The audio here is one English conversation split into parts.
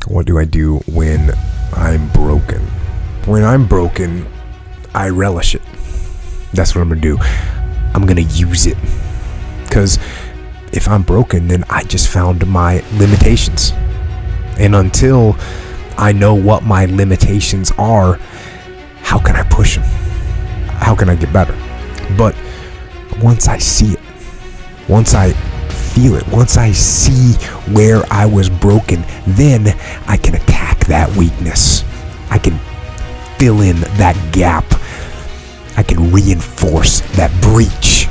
What do I do when I'm broken? When I'm broken, I relish it. That's what I'm gonna do. I'm gonna use it. Because if I'm broken, then I just found my limitations. And until I know what my limitations are, how can I push them? How can I get better? But once I see it, once I feel it, once I see where I was broken, then I can attack that weakness. I can fill in that gap. I can reinforce that breach.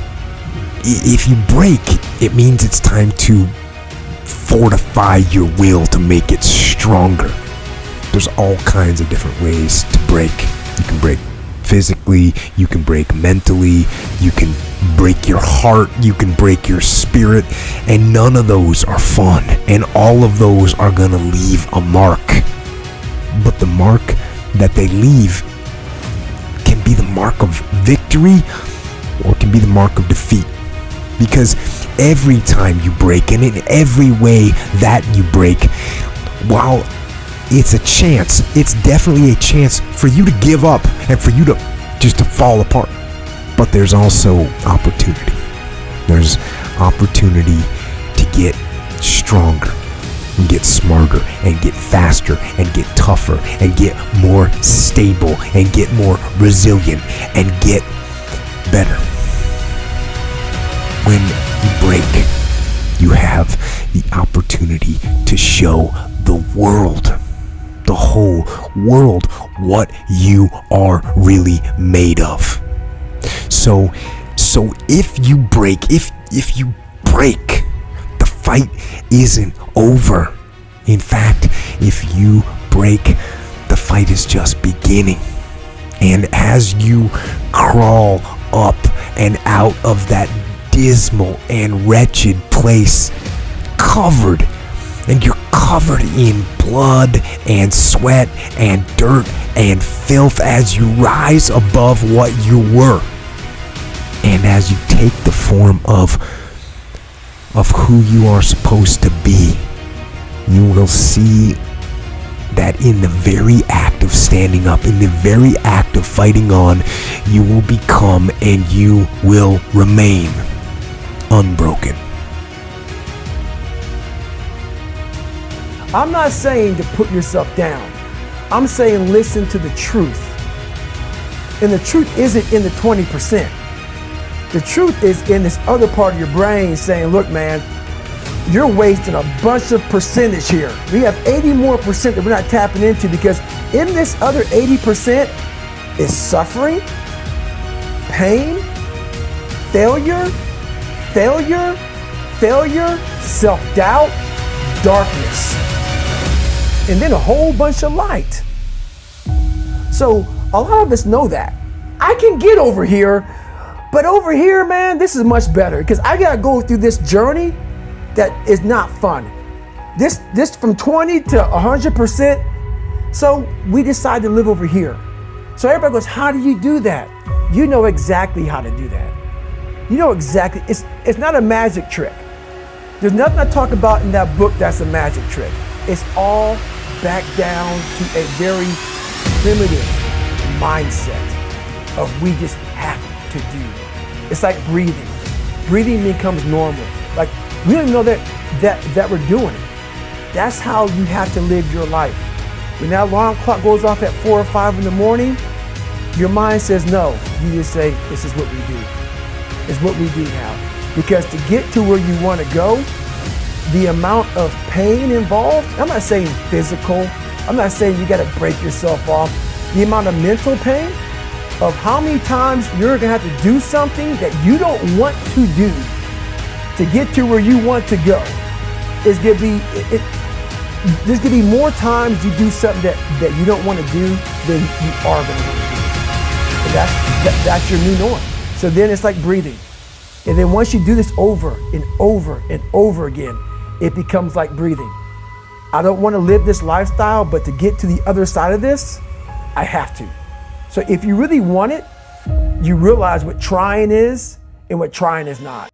If you break, it means it's time to fortify your will to make it stronger. There's all kinds of different ways to break. You can break physically, you can break mentally, you can break your heart, you can break your spirit, and none of those are fun, and all of those are gonna leave a mark. But the mark that they leave can be the mark of victory or it can be the mark of defeat. Because every time you break, and in every way that you break, while it's a chance, it's definitely a chance for you to give up and for you to just to fall apart. But there's also opportunity. There's opportunity to get stronger and get smarter and get faster and get tougher and get more stable and get more resilient and get better. When you break, you have the opportunity to show the world, the whole world, what you are really made of. So if you break, if you break, the fight isn't over. In fact, if you break, the fight is just beginning. And as you crawl up and out of that dismal and wretched place, and you're covered in blood and sweat and dirt and filth as you rise above what you were, and as you take the form of who you are supposed to be, you will see that in the very act of standing up, in the very act of fighting on, you will become and you will remain unbroken. I'm not saying to put yourself down. I'm saying listen to the truth. And the truth isn't in the 20%. The truth is in this other part of your brain saying, look, man, you're wasting a bunch of percentage here. We have 80 more percent that we're not tapping into, because in this other 80% is suffering, pain, failure, self-doubt, darkness, and then a whole bunch of light. So a lot of us know that. I can get over here, but over here, man, this is much better, because I gotta go through this journey that is not fun. This from 20 to 100%. So we decide to live over here. So everybody goes, how do you do that? You know exactly how to do that. You know exactly, it's not a magic trick. There's nothing I talk about in that book that's a magic trick. It's all back down to a very primitive mindset of we just have to do. It's like breathing. Breathing becomes normal. Like we don't even know that we're doing it. That's how you have to live your life. When that alarm clock goes off at 4 or 5 in the morning, your mind says no. You just say, this is what we do. It's what we do now. Because to get to where you want to go, the amount of pain involved, I'm not saying physical, I'm not saying you got to break yourself off. The amount of mental pain of how many times you're going to have to do something that you don't want to do to get to where you want to go is going to be, there's going to be more times you do something that you don't want to do than you are going to want to do. And that's your new norm. So then it's like breathing. And then once you do this over and over and over again, it becomes like breathing. I don't want to live this lifestyle, but to get to the other side of this, I have to. So if you really want it, you realize what trying is and what trying is not.